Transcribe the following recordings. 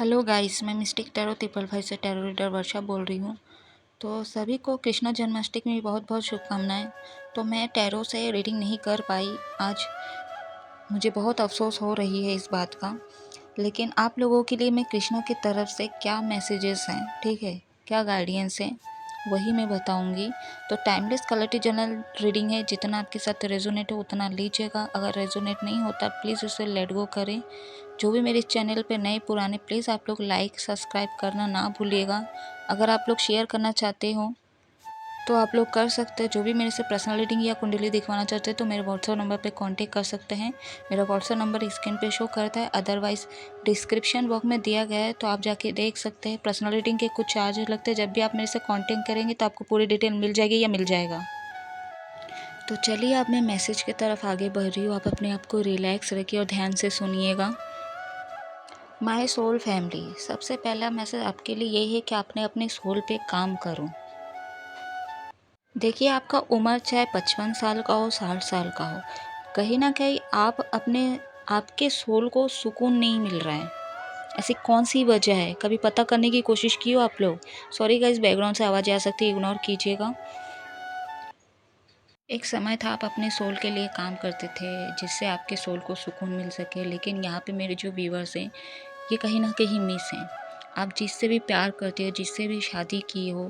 Hello guys, मैं mistake tarot 555 से tarot reader वर्षा बोल रही हूँ। तो सभी को कृष्ण जन्माष्टमी की बहुत बहुत शुभकामनाएं। तो मैं टैरो से रीडिंग नहीं कर पाई आज, मुझे बहुत अफसोस हो रही है इस बात का। लेकिन आप लोगों के लिए मैं कृष्ण की तरफ से क्या मैसेजेस हैं, ठीक है, क्या गाइडेंस है, वही मैं बताऊंगी। तो टाइमलेस कलेक्टिव जर्नल रीडिंग है, जितना आपके साथ रेजोनेट हो उतना लीजिएगा। अगर रेजोनेट नहीं होता प्लीज़ उसे लेट गो करें। जो भी मेरे चैनल पे नए पुराने, प्लीज़ आप लोग लाइक सब्सक्राइब करना ना भूलिएगा। अगर आप लोग शेयर करना चाहते हो तो आप लोग कर सकते हैं। जो भी मेरे से पर्सनल रीडिंग या कुंडली दिखवाना चाहते हैं तो मेरे व्हाट्सएप नंबर पे कांटेक्ट कर सकते हैं। मेरा व्हाट्सएप नंबर स्क्रीन पे शो करता है, अदरवाइज़ डिस्क्रिप्शन बॉक्स में दिया गया है, तो आप जाके देख सकते हैं। पर्सनल रीडिंग के कुछ चार्ज लगते हैं, जब भी आप मेरे से कॉन्टेक्ट करेंगे तो आपको पूरी डिटेल मिल जाएगी या मिल जाएगा। तो चलिए अब मैं मैसेज की तरफ आगे बढ़ रही हूँ। आप अपने आप को रिलैक्स रखिए और ध्यान से सुनिएगा। माय सोल फैमिली, सबसे पहला मैसेज आपके लिए यही है कि आपने अपने सोल पे काम करो। देखिए, आपका उम्र चाहे 55 साल का हो, 60 साल का हो, कहीं ना कहीं आपके सोल को सुकून नहीं मिल रहा है। ऐसी कौन सी वजह है, कभी पता करने की कोशिश की हो आप लोग? सॉरी गाइस, बैकग्राउंड से आवाज़ आ सकती है, इग्नोर कीजिएगा। एक समय था आप अपने सोल के लिए काम करते थे, जिससे आपके सोल को सुकून मिल सके। लेकिन यहाँ पे मेरे जो व्यूवर्स हैं, ये कहीं ना कहीं मिस हैं। आप जिससे भी प्यार करते हो, जिससे भी शादी की हो,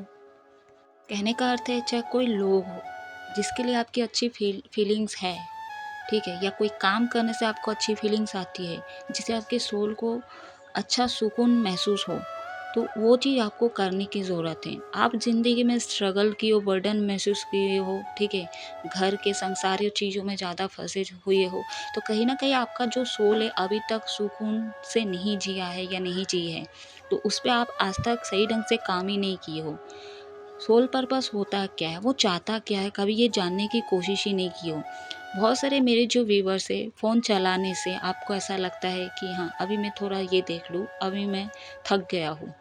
कहने का अर्थ है चाहे कोई लोग हो जिसके लिए आपकी अच्छी फीलिंग्स है, ठीक है, या कोई काम करने से आपको अच्छी फीलिंग्स आती है, जिससे आपके सोल को अच्छा सुकून महसूस हो, तो वो चीज़ आपको करने की ज़रूरत है। आप ज़िंदगी में स्ट्रगल की हो, बर्डन महसूस किए हो, ठीक है, घर के संसारीय चीज़ों में ज़्यादा फंसे हुए हो, तो कहीं ना कहीं आपका जो सोल है अभी तक सुकून से नहीं जिया है या नहीं जी है, तो उस पर आप आज तक सही ढंग से काम ही नहीं किए हो। सोल पर्पस होता क्या है, वो चाहता क्या है, कभी ये जानने की कोशिश ही नहीं की हो। बहुत सारे मेरे जो व्यूवर्स है, फ़ोन चलाने से आपको ऐसा लगता है कि हाँ अभी मैं थोड़ा ये देख लूँ, अभी मैं थक गया हूँ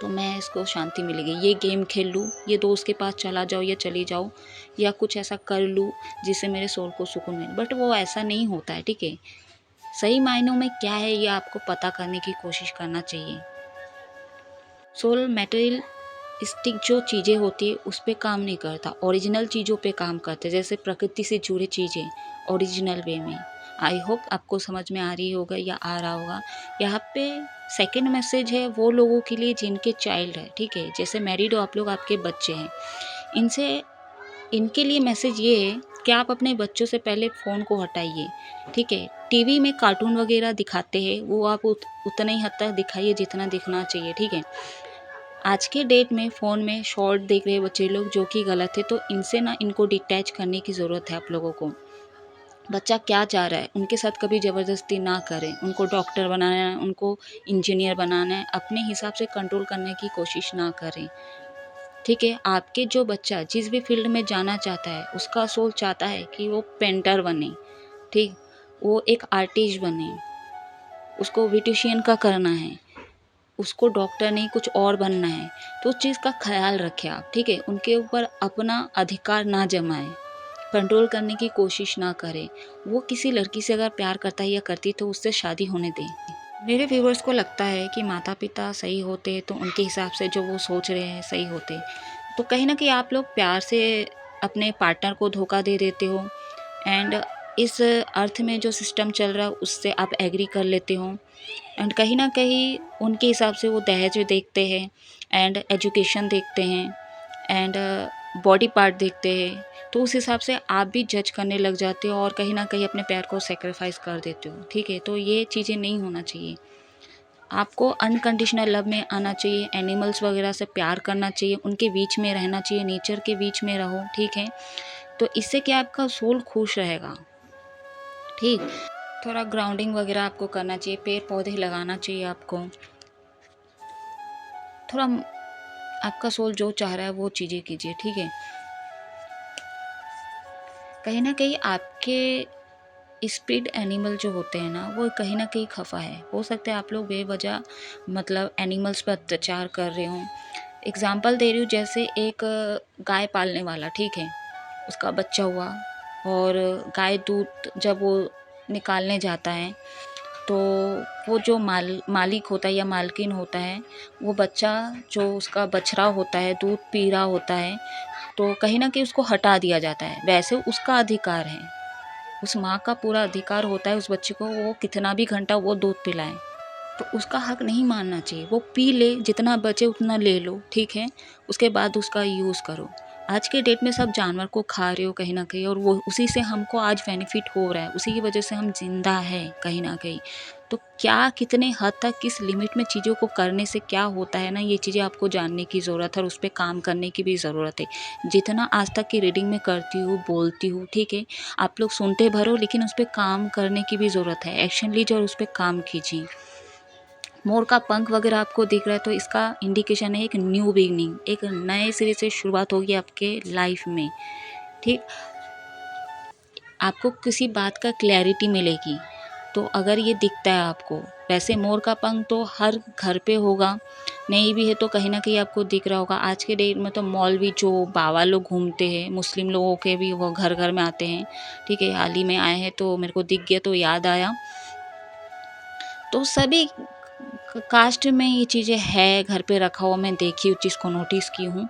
तो मैं इसको शांति मिलेगी, ये गेम खेल लूँ, ये दोस्त के पास चला जाओ या चली जाओ, या कुछ ऐसा कर लूँ जिससे मेरे सोल को सुकून मिले। बट वो ऐसा नहीं होता है, ठीक है। सही मायनों में क्या है ये आपको पता करने की कोशिश करना चाहिए। सोल मटेरियल स्टिक जो चीज़ें होती है उस पे काम नहीं करता, ओरिजिनल चीज़ों पे काम करते, जैसे प्रकृति से जुड़े चीज़ें ओरिजिनल वे में। आई होप आपको समझ में आ रही होगा या आ रहा होगा। यहाँ पे सेकंड मैसेज है वो लोगों के लिए जिनके चाइल्ड है, ठीक है, जैसे मैरिड हो आप लोग, आपके बच्चे हैं, इनसे इनके लिए मैसेज ये है कि आप अपने बच्चों से पहले फ़ोन को हटाइए, ठीक है। टीवी में कार्टून वगैरह दिखाते हैं, वो आप उतने ही हद तक दिखाइए जितना दिखना चाहिए, ठीक है। आज के डेट में फ़ोन में शॉर्ट देख रहे बच्चे लोग, जो कि गलत है, तो इनसे ना इनको डिटैच करने की ज़रूरत है आप लोगों को। बच्चा क्या चाह रहा है उनके साथ कभी ज़बरदस्ती ना करें। उनको डॉक्टर बनाना है, उनको इंजीनियर बनाना है, अपने हिसाब से कंट्रोल करने की कोशिश ना करें, ठीक है। आपके जो बच्चा जिस भी फील्ड में जाना चाहता है, उसका सोल चाहता है कि वो पेंटर बने, ठीक, वो एक आर्टिस्ट बने, उसको ब्यूटिशियन का करना है, उसको डॉक्टर नहीं कुछ और बनना है, तो उस चीज़ का ख़्याल रखें आप, ठीक है। उनके ऊपर अपना अधिकार ना जमाएं, कंट्रोल करने की कोशिश ना करें। वो किसी लड़की से अगर प्यार करता है या करती तो उससे शादी होने दें। मेरे व्यूवर्स को लगता है कि माता पिता सही होते तो उनके हिसाब से जो वो सोच रहे हैं सही होते, तो कहीं ना कहीं आप लोग प्यार से अपने पार्टनर को धोखा दे देते हो, एंड इस अर्थ में जो सिस्टम चल रहा है उससे आप एग्री कर लेते हो, एंड कहीं ना कहीं उनके हिसाब से वो दहेज देखते हैं, एंड एजुकेशन देखते हैं, एंड बॉडी पार्ट देखते हैं, तो उस हिसाब से आप भी जज करने लग जाते हो और कहीं ना कहीं अपने प्यार को सेक्रीफाइस कर देते हो, ठीक है। तो ये चीज़ें नहीं होना चाहिए। आपको अनकंडीशनल लव में आना चाहिए, एनिमल्स वगैरह से प्यार करना चाहिए, उनके बीच में रहना चाहिए, नेचर के बीच में रहो, ठीक है। तो इससे क्या आपका सोल खुश रहेगा, ठीक। थोड़ा ग्राउंडिंग वगैरह आपको करना चाहिए, पेड़ पौधे लगाना चाहिए आपको, थोड़ा आपका सोल जो चाह रहा है वो चीज़ें कीजिए, ठीक है। कहीं ना कहीं आपके स्पिरिट एनिमल जो होते हैं ना, वो कहीं ना कहीं खफा है। हो सकता है आप लोग बेवजह मतलब एनिमल्स पर अत्याचार कर रहे हो। एग्जाम्पल दे रही हूँ, जैसे एक गाय पालने वाला, ठीक है, उसका बच्चा हुआ और गाय दूध जब वो निकालने जाता है तो वो जो मालिक होता है या मालकिन होता है, वो बच्चा जो उसका बछड़ा होता है, दूध पी रहा होता है, तो कहीं न कहीं उसको हटा दिया जाता है। वैसे उसका अधिकार है, उस माँ का पूरा अधिकार होता है उस बच्चे को, वो कितना भी घंटा वो दूध पिलाए। तो उसका हक नहीं मानना चाहिए। वो पी ले, जितना बचे उतना ले लो, ठीक है? उसके बाद उसका यूज़ करो। आज के डेट में सब जानवर को खा रहे हो कहीं न कहीं, और वो उसी से हमको आज बेनिफिट हो रहा है, उसी की वजह से हम ज़िंदा हैं कहीं न कहीं। तो क्या, कितने हद तक, किस लिमिट में चीज़ों को करने से क्या होता है ना, ये चीज़ें आपको जानने की ज़रूरत है और उस पे काम करने की भी ज़रूरत है। जितना आज तक की रीडिंग में करती हूँ, बोलती हूँ, ठीक है? आप लोग सुनते भर हो, लेकिन उस पे काम करने की भी ज़रूरत है। एक्शन लीजिए और उस पे काम कीजिए। मोर का पंख वगैरह आपको दिख रहा है, तो इसका इंडिकेशन है एक न्यू बिगिनिंग, एक नए सिरे से शुरुआत होगी आपके लाइफ में, ठीक? आपको किसी बात का क्लैरिटी मिलेगी, तो अगर ये दिखता है आपको। वैसे मोर का पंख तो हर घर पे होगा, नहीं भी है तो कहीं ना कहीं आपको दिख रहा होगा। आज के डेट में तो मौलवी जो बाबा लोग घूमते हैं, मुस्लिम लोगों के भी वो घर घर में आते हैं, ठीक है? हाल ही में आए हैं तो मेरे को दिख गया तो याद आया। तो सभी कास्ट में ये चीज़ें है, घर पे रखा हुआ मैं देखी, उस चीज़ को नोटिस की हूँ।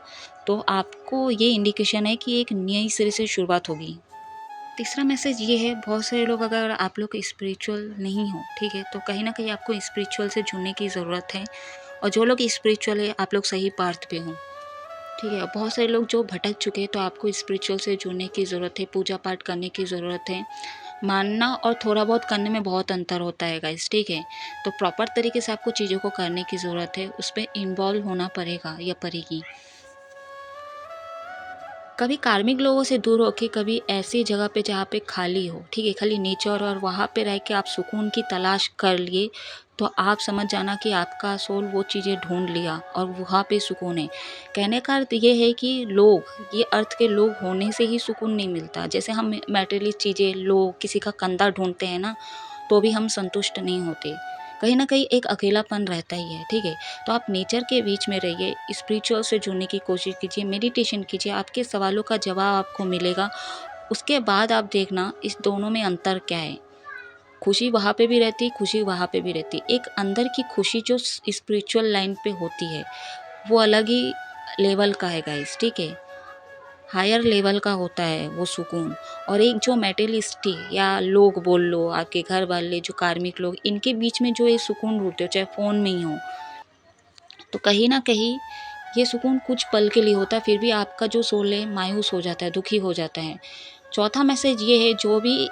तो आपको ये इंडिकेशन है कि एक नई सिरे से शुरुआत होगी। तीसरा मैसेज ये है, बहुत सारे लोग, अगर आप लोग स्पिरिचुअल नहीं हो, ठीक है, तो कहीं ना कहीं आपको स्पिरिचुअल से जुड़ने की ज़रूरत है। और जो लोग स्पिरिचुअल है, आप लोग सही पाथ पे हो, ठीक है? बहुत सारे लोग जो भटक चुके हैं, तो आपको स्पिरिचुअल से जुड़ने की ज़रूरत है, पूजा पाठ करने की ज़रूरत है। मानना और थोड़ा बहुत करने में बहुत अंतर होता है गाइस, ठीक है? तो प्रॉपर तरीके से आपको चीज़ों को करने की ज़रूरत है, उस पे इन्वॉल्व होना पड़ेगा या पड़ेगी। कभी कार्मिक लोगों से दूर होके, कभी ऐसी जगह पे जहाँ पे खाली हो, ठीक है, खाली नेचर, और वहाँ पे रह के आप सुकून की तलाश कर लिए, तो आप समझ जाना कि आपका सोल वो चीज़ें ढूंढ लिया और वहाँ पे सुकून है। कहने का अर्थ ये है कि लोग, ये अर्थ के लोग होने से ही सुकून नहीं मिलता। जैसे हम मैटेरियलिस्ट चीज़ें, लोग, किसी का कंधा ढूंढते हैं ना, तो भी हम संतुष्ट नहीं होते। कहीं ना कहीं एक अकेलापन रहता ही है, ठीक है? तो आप नेचर के बीच में रहिए, स्पिरिचुअल से जुड़ने की कोशिश कीजिए, मेडिटेशन कीजिए, आपके सवालों का जवाब आपको मिलेगा। उसके बाद आप देखना इस दोनों में अंतर क्या है। खुशी वहाँ पे भी रहती, खुशी वहाँ पे भी रहती। एक अंदर की खुशी जो स्पिरिचुअल लाइन पे होती है, वो अलग ही लेवल का है गाइस, ठीक है? हायर लेवल का होता है वो सुकून। और एक जो मेटेलिस्टिक, या लोग बोल लो, आपके घर वाले जो कार्मिक लोग, इनके बीच में जो ये सुकून ढूंढते हो, चाहे फ़ोन में ही हो, तो कहीं ना कहीं ये सुकून कुछ पल के लिए होता है, फिर भी आपका जो सोल है मायूस हो जाता है, दुखी हो जाता है। चौथा मैसेज ये है, जो भी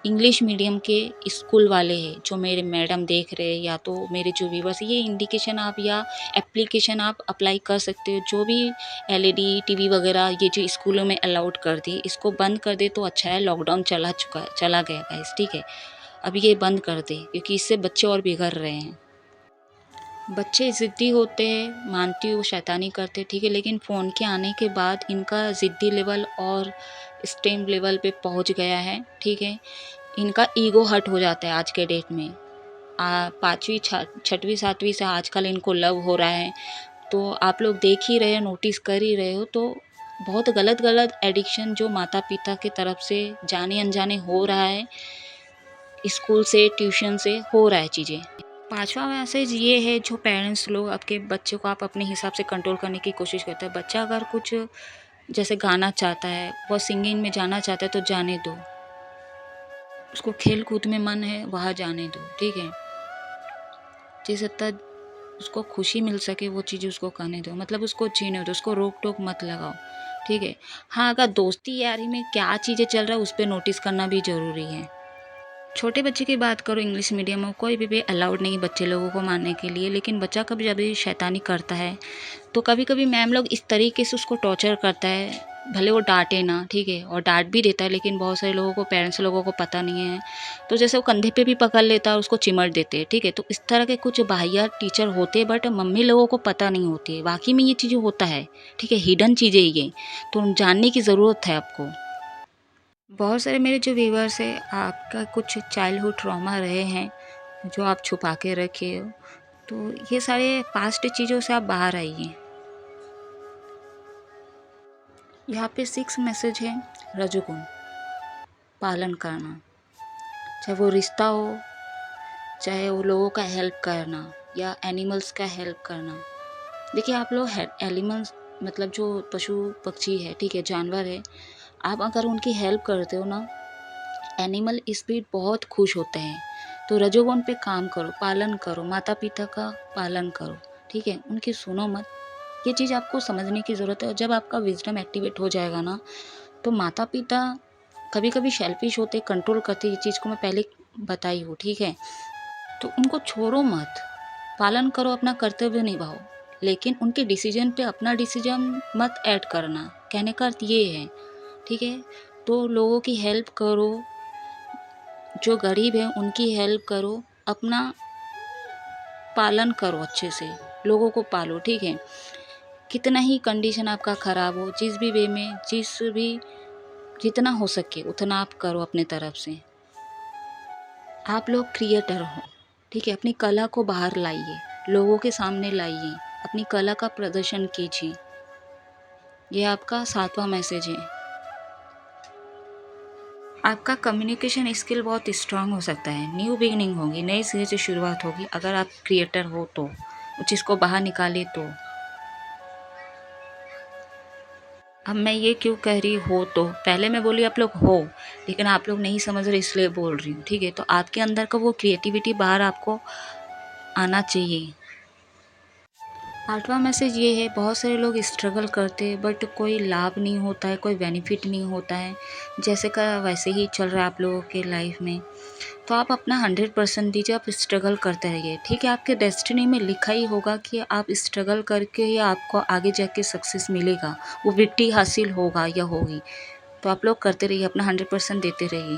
इंग्लिश मीडियम के स्कूल वाले हैं, जो मेरे मैडम देख रहे हैं, या तो मेरे जो व्यूवर्स, ये इंडिकेशन आप या एप्लीकेशन आप अप्लाई कर सकते हो। जो भी एलईडी टीवी वगैरह ये जो स्कूलों में अलाउड कर दी, इसको बंद कर दे तो अच्छा है। लॉकडाउन चला गया गाइस, ठीक है? अब ये बंद कर दे, क्योंकि इससे बच्चे और बिगड़ रहे हैं। बच्चे ज़िद्दी होते हैं, मानती हूँ, शैतानी करते, ठीक है, लेकिन फ़ोन के आने के बाद इनका ज़िद्दी लेवल और एक्सट्रीम लेवल पे पहुंच गया है, ठीक है? इनका ईगो हर्ट हो जाता है आज के डेट में। 5वीं 6वीं 7वीं से आजकल इनको लव हो रहा है, तो आप लोग देख ही रहे हो, नोटिस कर ही रहे हो। तो बहुत गलत गलत एडिक्शन जो माता पिता की तरफ से जाने अनजाने हो रहा है, स्कूल से, ट्यूशन से हो रहा है चीज़ें। पांचवा मैसेज ये है, जो पेरेंट्स लोग आपके बच्चे को आप अपने हिसाब से कंट्रोल करने की कोशिश करते हैं। बच्चा अगर कुछ जैसे गाना चाहता है, वो सिंगिंग में जाना चाहता है, तो जाने दो। उसको खेल कूद में मन है, वहाँ जाने दो, ठीक है? जिस हद तक उसको खुशी मिल सके वो चीज़ उसको करने दो, मतलब उसको जीने दो, उसको रोक टोक मत लगाओ, ठीक है? हाँ, अगर दोस्ती यारी में क्या चीज़ें चल रहा है उस पर नोटिस करना भी ज़रूरी है। छोटे बच्चे की बात करो, इंग्लिश मीडियम में कोई भी अलाउड नहीं बच्चे लोगों को मारने के लिए, लेकिन बच्चा कभी जब भी शैतानी करता है, तो कभी कभी मैम लोग इस तरीके से उसको टॉर्चर करता है, भले वो डांटे ना, ठीक है, और डांट भी देता है, लेकिन बहुत सारे लोगों को, पेरेंट्स लोगों को पता नहीं है, तो जैसे वो कंधे पे भी पकड़ लेता है और उसको चिमट देते हैं, ठीक है? तो इस तरह के कुछ बाहियात टीचर होते हैं, बट मम्मी लोगों को पता नहीं होती है वाकई में ये चीज़ें होता है, ठीक है? हिडन चीज़ें ये, तो जानने की ज़रूरत है आपको। बहुत सारे मेरे जो व्यूवर्स हैं, आपका कुछ चाइल्डहुड ट्रॉमा रहे हैं जो आप छुपा के रखे हो, तो ये सारे पास्ट चीज़ों से आप बाहर आइए। यहाँ पे 6 मैसेज है, रजोगुण पालन करना, चाहे वो रिश्ता हो, चाहे वो लोगों का हेल्प करना या एनिमल्स का हेल्प करना। देखिए आप लोग एनिमल्स मतलब जो पशु पक्षी है, ठीक है, जानवर है, आप अगर उनकी हेल्प करते हो ना, एनिमल स्पिरिट बहुत खुश होते हैं। तो रजोगुण पे काम करो, पालन करो, माता पिता का पालन करो, ठीक है, उनकी सुनो मत। ये चीज़ आपको समझने की ज़रूरत है। और जब आपका विजडम एक्टिवेट हो जाएगा ना, तो माता पिता कभी कभी सेल्फिश होते, कंट्रोल करते, ये चीज़ को मैं पहले बताई हूँ, ठीक है। तो उनको छोड़ो मत, पालन करो, अपना कर्तव्य निभाओ, लेकिन उनके डिसीजन पे अपना डिसीजन मत ऐड करना। कहने का अर्थ ये है, ठीक है। तो लोगों की हेल्प करो, जो गरीब है उनकी हेल्प करो, अपना पालन करो, अच्छे से लोगों को पालो, ठीक है। कितना ही कंडीशन आपका ख़राब हो, जिस भी वे में, जितना हो सके उतना आप करो अपने तरफ से। आप लोग क्रिएटर हो, ठीक है, अपनी कला को बाहर लाइए, लोगों के सामने लाइए, अपनी कला का प्रदर्शन कीजिए। ये आपका 7वां मैसेज है। आपका कम्युनिकेशन स्किल बहुत स्ट्रांग हो सकता है। न्यू बिगिनिंग होगी, नए सिरे से शुरुआत होगी अगर आप क्रिएटर हो तो, उस चीज़ को बाहर निकाले तो। अब मैं ये क्यों कह रही हो, तो पहले मैं बोली आप लोग हो, लेकिन आप लोग नहीं समझ रहे इसलिए बोल रही हूँ, ठीक है। तो आपके अंदर का वो क्रिएटिविटी बाहर आपको आना चाहिए। 8वां मैसेज ये है, बहुत सारे लोग स्ट्रगल करते हैं बट कोई लाभ नहीं होता है, कोई बेनिफिट नहीं होता है, जैसे का वैसे ही चल रहा है आप लोगों के लाइफ में। तो आप अपना 100% दीजिए, आप स्ट्रगल करते रहिए, ठीक है। आपके डेस्टिनी में लिखा ही होगा कि आप स्ट्रगल करके ही आपको आगे जाके सक्सेस मिलेगा, वो विक्ट्री हासिल होगा या होगी। तो आप लोग करते रहिए, अपना 100% देते रहिए।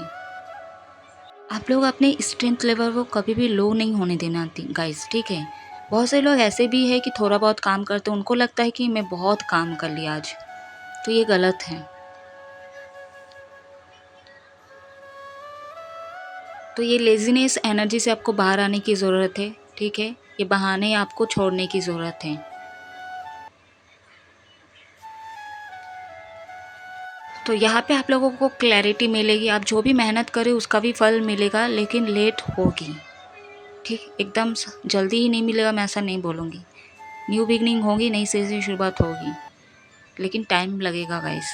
आप लोग अपने स्ट्रेंथ लेवल को कभी भी लो नहीं होने देना गाइस, ठीक है। बहुत से लोग ऐसे भी है कि थोड़ा बहुत काम करते हैं, उनको लगता है कि मैं बहुत काम कर लिया आज, तो ये गलत है। तो ये लेज़ीनेस एनर्जी से आपको बाहर आने की ज़रूरत है, ठीक है। ये बहाने आपको छोड़ने की ज़रूरत है। तो यहाँ पे आप लोगों को क्लैरिटी मिलेगी, आप जो भी मेहनत करें उसका भी फल मिलेगा, लेकिन लेट होगी, ठीक, एकदम जल्दी ही नहीं मिलेगा, मैं ऐसा नहीं बोलूँगी। न्यू बिगनिंग होगी, नई से शुरुआत होगी, लेकिन टाइम लगेगा गाइस।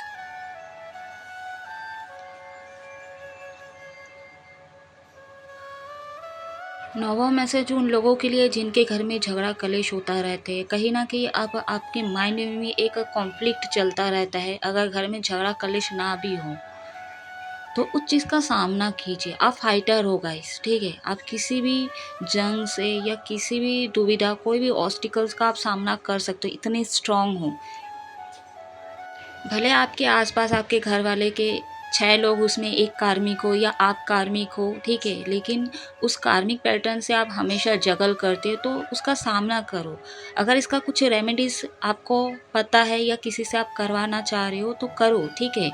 9वां मैसेज उन लोगों के लिए जिनके घर में झगड़ा कलेश होता रहते हैं। कहीं न कहीं आप आपके माइंड में भी एक कॉन्फ्लिक्ट चलता रहता है, अगर घर में झगड़ा कलेश ना भी हो, तो उस चीज़ का सामना कीजिए। आप फाइटर हो गाइस, ठीक है? आप किसी भी जंग से या किसी भी दुविधा, कोई भी ऑब्स्टिकल्स का आप सामना कर सकते हो, इतने स्ट्रॉन्ग हो। भले आपके आस-पास आपके घर वाले के 6 लोग उसमें एक कार्मिक हो या आप कार्मिक हो, ठीक है? लेकिन उस कार्मिक पैटर्न से आप हमेशा जगल करते हो, तो उसका सामना करो। अगर इसका कुछ रेमेडीज़ आपको पता है या किसी से आप करवाना चाह रहे हो तो करो, ठीक है?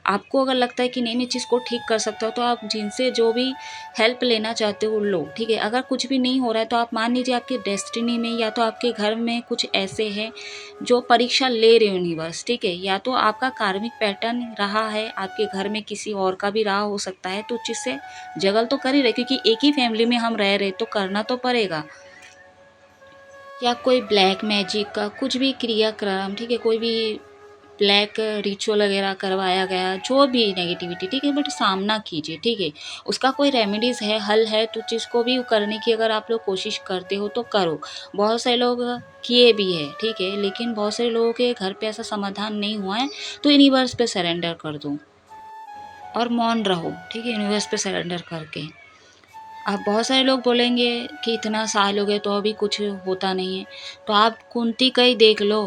आपको अगर लगता है कि नहीं मैं चीज़ को ठीक कर सकता हूँ, तो आप जिनसे जो भी हेल्प लेना चाहते हो लो, ठीक है? अगर कुछ भी नहीं हो रहा है तो आप मान लीजिए आपके डेस्टिनी में या तो आपके घर में कुछ ऐसे हैं जो परीक्षा ले रहे हो यूनिवर्स, ठीक है, या तो आपका कार्मिक पैटर्न रहा है, आपके घर में किसी और का भी रहा हो सकता है, तो उस चीज़ से जगल तो कर ही रहे, क्योंकि एक ही फैमिली में हम रह रहे तो करना तो पड़ेगा। या कोई ब्लैक मैजिक का कुछ भी क्रियाक्रम, ठीक है, कोई भी ब्लैक रिचुअल वगैरह करवाया गया, जो भी नेगेटिविटी, ठीक है, बट सामना कीजिए, ठीक है। उसका कोई रेमेडीज़ है, हल है, तो जिसको भी करने की अगर आप लोग कोशिश करते हो तो करो। बहुत सारे लोग किए भी है, ठीक है, लेकिन बहुत सारे लोगों के घर पे ऐसा समाधान नहीं हुआ है, तो यूनिवर्स पे सरेंडर कर दो और मौन रहो, ठीक है, यूनिवर्स पे सरेंडर करके। अब बहुत सारे लोग बोलेंगे कि इतना साल हो गए तो अभी कुछ होता नहीं है, तो आप कुंती का ही देख लो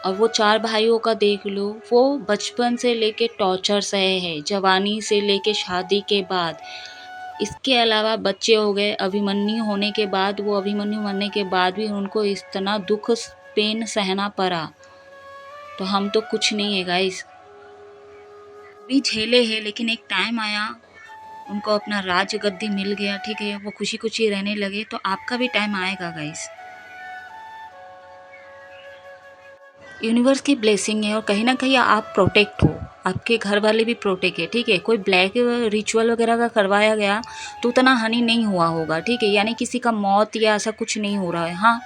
और वो 4 भाइयों का देख लो। वो बचपन से लेके टॉर्चर सहे हैं, जवानी से लेके शादी के बाद। इसके अलावा बच्चे हो गए, अभिमन्यु होने के बाद, वो अभिमन्यु मरने के बाद भी उनको इतना दुःख पेन सहना पड़ा। तो हम तो कुछ नहीं है गाइस, भी झेले हैं, लेकिन एक टाइम आया, उनको अपना राज गद्दी मिल गया, ठीक है, वो खुशी-खुशी रहने लगे, तो आपका भी टाइम आएगा गाइस। यूनिवर्स की ब्लेसिंग है और कहीं ना कहीं आप प्रोटेक्ट हो, आपके घर वाले भी प्रोटेक्ट है, ठीक है। कोई ब्लैक रिचुअल वगैरह का करवाया गया तो उतना हानि नहीं हुआ होगा, ठीक है। यानी किसी का मौत या ऐसा कुछ नहीं हो रहा है। हाँ,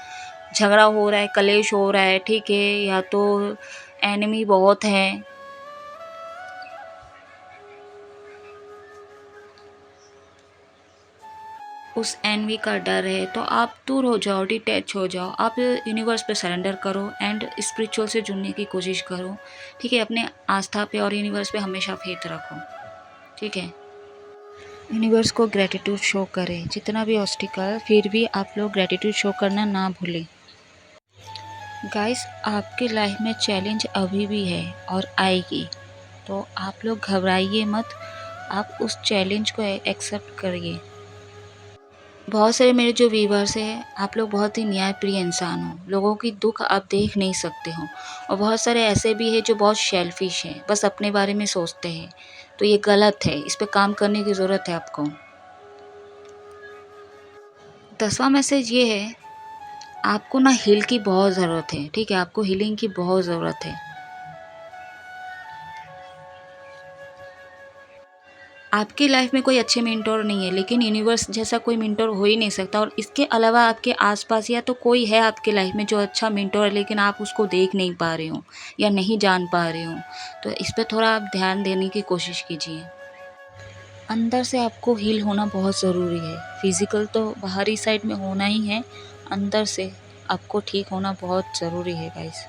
झगड़ा हो रहा है, कलेश हो रहा है, ठीक है, या तो एनिमी बहुत है। उस एनवी का डर है तो आप दूर हो जाओ, डिटैच हो जाओ, आप यूनिवर्स पे सरेंडर करो एंड स्पिरिचुअल से जुड़ने की कोशिश करो, ठीक है। अपने आस्था पे और यूनिवर्स पे हमेशा फेथ रखो, ठीक है। यूनिवर्स को ग्रेटिट्यूड शो करें, जितना भी ऑब्स्टिकल फिर भी आप लोग ग्रेटिट्यूड शो करना ना भूलें। गाइस, आपके लाइफ में चैलेंज अभी भी है और आएगी, तो आप लोग घबराइए मत, आप उस चैलेंज को एक्सेप्ट करिए। बहुत सारे मेरे जो व्यूवर्स हैं, आप लोग बहुत ही न्यायप्रिय इंसान हो, लोगों की दुख आप देख नहीं सकते हो, और बहुत सारे ऐसे भी हैं जो बहुत शेल्फिश हैं, बस अपने बारे में सोचते हैं। तो ये गलत है, इस पे काम करने की ज़रूरत है आपको। 10वां मैसेज ये है, आपको ना हील की बहुत ज़रूरत है, ठीक है। आपको हीलिंग की बहुत ज़रूरत है। आपकी लाइफ में कोई अच्छे मेंटोर नहीं है, लेकिन यूनिवर्स जैसा कोई मेंटोर हो ही नहीं सकता, और इसके अलावा आपके आसपास या तो कोई है आपके लाइफ में जो अच्छा मेंटोर है, लेकिन आप उसको देख नहीं पा रहे हो या नहीं जान पा रहे हो। तो इस पे थोड़ा आप ध्यान देने की कोशिश कीजिए। अंदर से आपको हील होना बहुत ज़रूरी है। फिज़िकल तो बाहरी साइड में होना ही है, अंदर से आपको ठीक होना बहुत ज़रूरी है गाइस।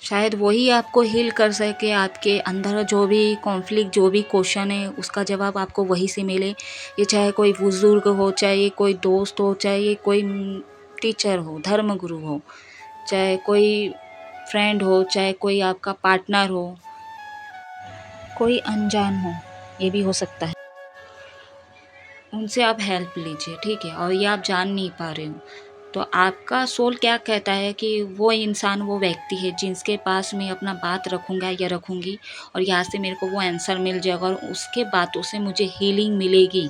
शायद वही आपको हील कर सके, आपके अंदर जो भी कॉन्फ्लिक्ट, जो भी क्वेश्चन है, उसका जवाब आपको वहीं से मिले। ये चाहे कोई बुज़ुर्ग हो, चाहे ये कोई दोस्त हो, चाहे ये कोई टीचर हो, धर्मगुरु हो, चाहे कोई फ्रेंड हो, चाहे कोई आपका पार्टनर हो, कोई अनजान हो, ये भी हो सकता है। उनसे आप हेल्प लीजिए, ठीक है। और ये आप जान नहीं पा रहे हो, तो आपका सोल क्या कहता है कि वो इंसान, वो व्यक्ति है जिसके पास मैं अपना बात रखूँगा या रखूँगी, और यहाँ से मेरे को वो आंसर मिल जाएगा और उसके बातों से मुझे हीलिंग मिलेगी।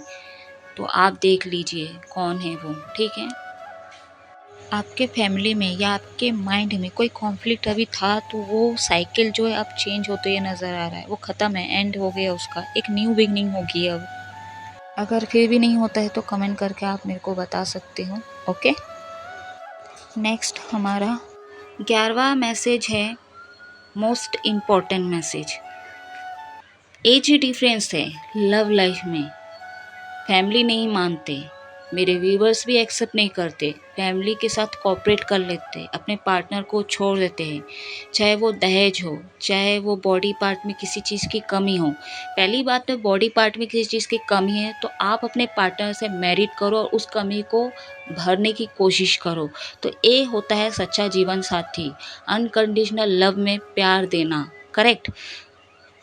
तो आप देख लीजिए कौन है वो, ठीक है। आपके फैमिली में या आपके माइंड में कोई कॉन्फ्लिक्ट अभी था, तो वो साइकिल जो है अब चेंज होते हुए नज़र आ रहा है। वो ख़त्म है, एंड हो गया उसका, एक न्यू बिगनिंग होगी अब। अगर फिर भी नहीं होता है तो कमेंट करके आप मेरे को बता सकते हो, ओके। नेक्स्ट हमारा 11वां मैसेज है, most important message. Age difference है लव लाइफ में, फैमिली नहीं मानते, मेरे व्यूवर्स भी एक्सेप्ट नहीं करते, फैमिली के साथ कोऑपरेट कर लेते, अपने पार्टनर को छोड़ देते हैं, चाहे वो दहेज हो, चाहे वो बॉडी पार्ट में किसी चीज़ की कमी हो। पहली बात तो बॉडी पार्ट में किसी चीज़ की कमी है तो आप अपने पार्टनर से मैरिड करो और उस कमी को भरने की कोशिश करो। तो ये होता है सच्चा जीवन साथी, अनकंडीशनल लव में प्यार देना, करेक्ट।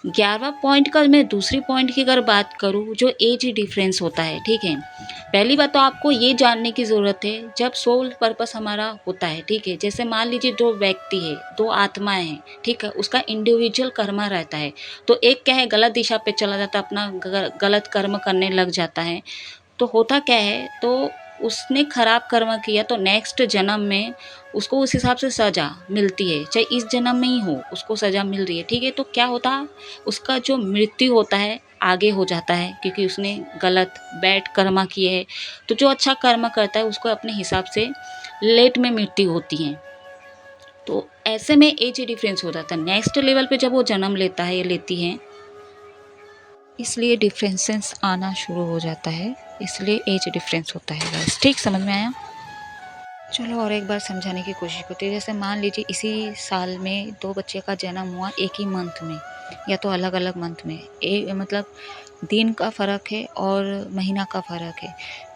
11वां पॉइंट का मैं दूसरी पॉइंट की अगर बात करूँ, जो एज डिफरेंस होता है, ठीक है। पहली बात तो आपको ये जानने की ज़रूरत है, जब सोल पर्पस हमारा होता है, ठीक है। जैसे मान लीजिए 2 व्यक्ति है, 2 आत्माएं हैं, ठीक है, उसका इंडिविजुअल कर्म रहता है। तो एक क्या है, गलत दिशा पे चला जाता है, अपना गलत कर्म करने लग जाता है। तो होता क्या है, तो उसने खराब कर्म किया तो नेक्स्ट जन्म में उसको उस हिसाब से सज़ा मिलती है, चाहे इस जन्म में ही हो उसको सज़ा मिल रही है, ठीक है। तो क्या होता है, उसका जो मृत्यु होता है आगे हो जाता है, क्योंकि उसने गलत बैड कर्म किए है। तो जो अच्छा कर्म करता है उसको अपने हिसाब से लेट में मृत्यु होती है। तो ऐसे में एज डिफरेंस हो जाता है, नेक्स्ट लेवल पे जब वो जन्म लेता है या लेती है, इसलिए डिफरेंसेस आना शुरू हो जाता है, इसलिए एज डिफरेंस होता है बस। ठीक, समझ में आया। चलो और एक बार समझाने की कोशिश करते हैं। जैसे मान लीजिए इसी साल में 2 बच्चे का जन्म हुआ एक ही मंथ में, या तो अलग अलग मंथ में, एक मतलब दिन का फ़र्क है और महीना का फ़र्क है।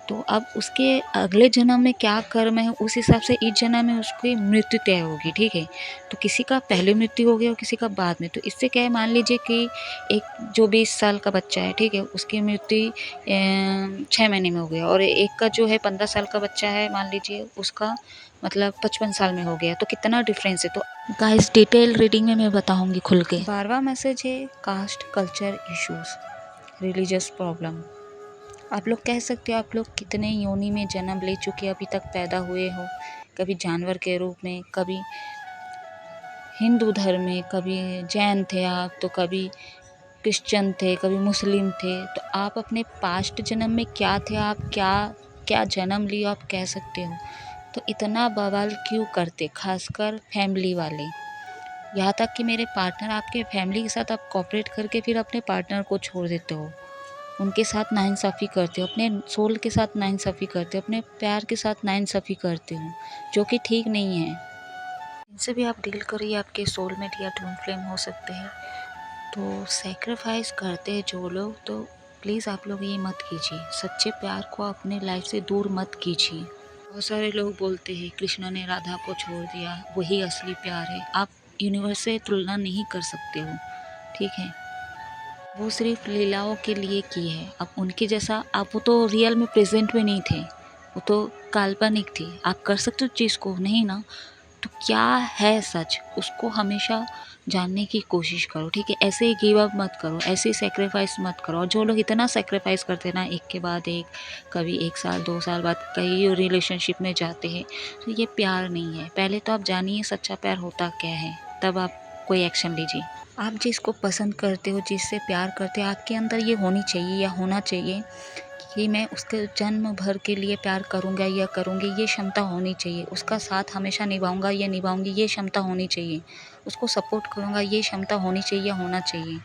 तो अब उसके अगले जन्म में क्या कर्म है, उस हिसाब से इस जन्म में उसकी मृत्यु तय होगी, ठीक है। तो किसी का पहले मृत्यु हो गया और किसी का बाद में। तो इससे क्या है, मान लीजिए कि एक जो 20 साल का बच्चा है, ठीक है, उसकी मृत्यु 6 महीने में हो गया, और एक का जो है 15 साल का बच्चा है, मान लीजिए उसका मतलब 55 साल में हो गया। तो कितना डिफरेंस है। तो गाइस, डिटेल रीडिंग में मैं बताऊंगी खुल के। 12वां मैसेज है, caste culture issues, religious problem. आप लोग कह सकते हो आप लोग कितने योनि में जन्म ले चुके अभी तक पैदा हुए हो, कभी जानवर के रूप में, कभी हिंदू धर्म में, कभी जैन थे आप, तो कभी क्रिश्चियन थे, कभी मुस्लिम थे। तो आप अपने पास्ट जन्म में क्या थे, आप क्या क्या जन्म लिया आप कह सकते हो। तो इतना बवाल क्यों करते, खासकर फैमिली वाले। यहाँ तक कि मेरे पार्टनर, आपके फैमिली के साथ आप कोऑपरेट करके फिर अपने पार्टनर को छोड़ देते हो, उनके साथ नाइंसाफ़ी करते हो, अपने सोल के साथ नाइंसाफ़ी करते हो, अपने प्यार के साथ नाइंसाफ़ी करते हो, जो कि ठीक नहीं है। इनसे भी आप डील करिए, आपके सोलमेट या ट्विन फ्लेम हो सकते हैं। तो सैक्रिफाइस करते हैं जो लोग, तो प्लीज़ आप लोग ये मत कीजिए, सच्चे प्यार को अपने लाइफ से दूर मत कीजिए। बहुत सारे लोग बोलते हैं कृष्ण ने राधा को छोड़ दिया, वही असली प्यार है। आप यूनिवर्स से तुलना नहीं कर सकते हो, ठीक है। वो सिर्फ लीलाओं के लिए की है। अब उनके जैसा आप, वो तो रियल में प्रेजेंट में नहीं थे, वो तो काल्पनिक थी। आप कर सकते हो चीज़ को, नहीं ना। तो क्या है सच, उसको हमेशा जानने की कोशिश करो, ठीक है। ऐसे ही गिव अप मत करो, ऐसे ही सेक्रीफाइस मत करो। और जो लोग इतना सेक्रीफाइस करते हैं ना, एक के बाद एक, कभी 1 साल 2 साल बाद कई रिलेशनशिप में जाते हैं, तो ये प्यार नहीं है। पहले तो आप जानिए सच्चा प्यार होता क्या है, तब आप कोई एक्शन लीजिए। आप जिसको पसंद करते हो, जिससे प्यार करते हो, आपके अंदर ये होनी चाहिए या होना चाहिए कि मैं उसके जन्म भर के लिए प्यार करूँगा या करूँगी, ये क्षमता होनी चाहिए। उसका साथ हमेशा निभाऊँगा या निभाऊँगी, ये क्षमता होनी चाहिए। उसको सपोर्ट करूँगा, ये क्षमता होनी चाहिए या होना चाहिए।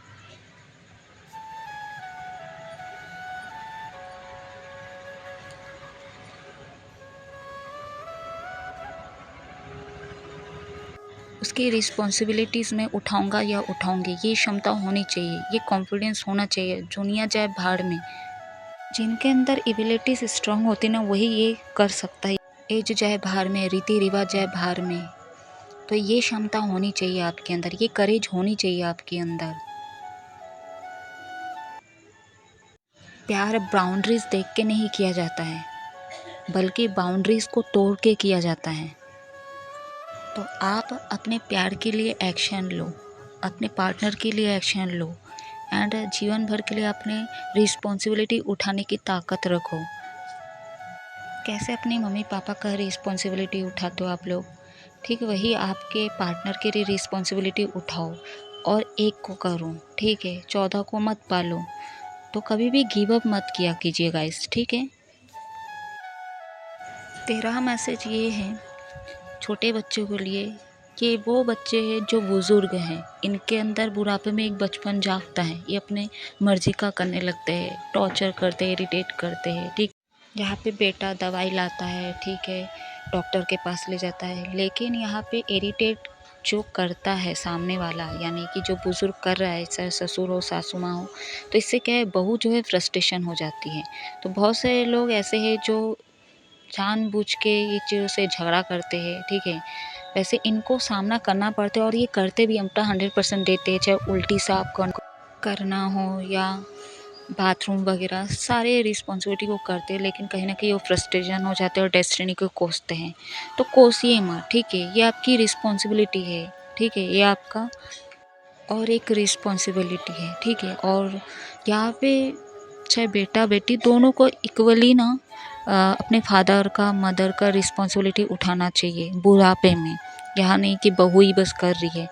उसकी रिस्पॉन्सिबिलिटीज़ मैं उठाऊँगा या उठाऊँगी, ये क्षमता होनी चाहिए, ये कॉन्फिडेंस होना चाहिए। दुनिया जाए भाड़ में, जिनके अंदर एबिलिटीज़ स्ट्रांग होती ना, वही ये कर सकता है। एज जाए भाड़ में, रीति रिवाज जाए भाड़ में, तो ये क्षमता होनी चाहिए आपके अंदर, ये करेज होनी चाहिए आपके अंदर। प्यार बाउंड्रीज देख के नहीं किया जाता है, बल्कि बाउंड्रीज को तोड़ के किया जाता है। तो आप अपने प्यार के लिए एक्शन लो, अपने पार्टनर के लिए एक्शन लो, एंड जीवन भर के लिए अपने रिस्पॉन्सिबिलिटी उठाने की ताकत रखो। कैसे अपनी मम्मी पापा का रिस्पॉन्सिबिलिटी उठाते हो आप लोग, ठीक वही आपके पार्टनर के लिए रिस्पॉन्सिबिलिटी उठाओ और एक को करो, ठीक है। 14 को मत पालो। तो कभी भी गिव अप मत किया कीजिए गाइस, ठीक है। 13 मैसेज ये है छोटे बच्चों के लिए कि वो बच्चे हैं जो बुज़ुर्ग हैं, इनके अंदर बुढ़ापे में एक बचपन जागता है। ये अपने मर्ज़ी का करने लगते हैं, टॉर्चर करते हैं, इरिटेट करते हैं, ठीक। यहाँ पे बेटा दवाई लाता है, ठीक है, डॉक्टर के पास ले जाता है, लेकिन यहाँ पे इरिटेट जो करता है सामने वाला, यानी कि जो बुज़ुर्ग कर रहा है, चाहे ससुर हो सासू माँ हो, तो इससे क्या है, बहू जो है फ्रस्ट्रेशन हो जाती है। तो बहुत से लोग ऐसे हैं जो जानबूझ के ये चीज़ों से झगड़ा करते हैं, ठीक है। वैसे इनको सामना करना पड़ता है और ये करते भी, अपना 100% देते हैं, चाहे उल्टी साफ करना हो या बाथरूम वगैरह, सारे रिस्पॉन्सिबिलिटी वो करते हैं। लेकिन कहीं ना कहीं वो फ्रस्ट्रेशन हो जाते हैं और डेस्टिनी को कोसते हैं। तो कोसिए मत, ठीक है, ये आपकी रिस्पॉन्सिबिलिटी है, ठीक है, ये आपका और एक रिस्पॉन्सिबिलिटी है, ठीक है। और यहाँ पे चाहे बेटा बेटी दोनों को इक्वली ना अपने फादर का, मदर का रिस्पॉन्सिबिलिटी उठाना चाहिए बुढ़ापे में। यहाँ नहीं कि बहू ही बस कर रही है,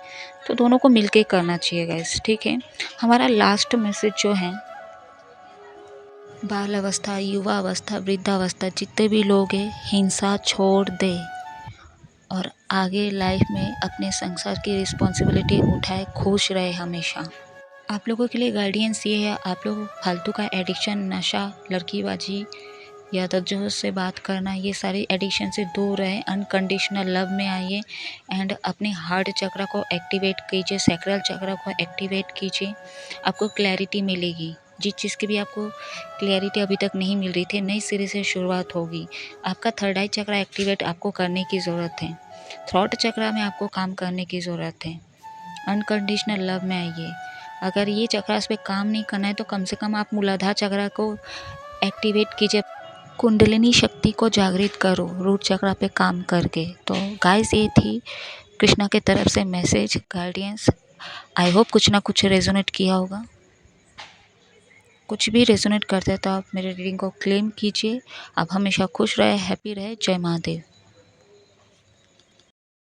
तो दोनों को मिलके करना चाहिए गाइस, ठीक है। हमारा लास्ट मैसेज जो है, बाल अवस्था, युवा अवस्था, वृद्धावस्था, जितने भी लोग हैं, हिंसा छोड़ दे और आगे लाइफ में अपने संसार की रिस्पॉन्सिबिलिटी उठाए, खुश रहे हमेशा। आप लोगों के लिए गाइडेंस ये है, आप लोग फालतू का एडिक्शन, नशा, लड़कीबाजी या दज्जों से बात करना, ये सारी एडिक्शन से दूर रहें। अनकंडीशनल लव में आइए एंड अपने हार्ट चक्र को एक्टिवेट कीजिए, सैक्रल चक्र को एक्टिवेट कीजिए। आपको क्लैरिटी मिलेगी, जिस चीज़ की भी आपको क्लैरिटी अभी तक नहीं मिल रही थी, नई सिरे से शुरुआत होगी। आपका थर्ड आई चक्र एक्टिवेट आपको करने की ज़रूरत है, थ्रॉट चक्र में आपको काम करने की ज़रूरत है। अनकंडीशनल लव में आइए। अगर ये चक्रास पे काम नहीं करना है, तो कम से कम आप मूलाधार चक्र को एक्टिवेट कीजिए, कुंडलिनी शक्ति को जागृत करो रूट चक्र पे काम करके। तो गाइस, ये थी कृष्णा के तरफ से मैसेज, गाइडेंस। आई होप कुछ ना कुछ रेजोनेट किया होगा। कुछ भी रेजोनेट करते हैं तो आप मेरे रीडिंग को क्लेम कीजिए। आप हमेशा खुश रहे, हैप्पी रहे। जय महादेव।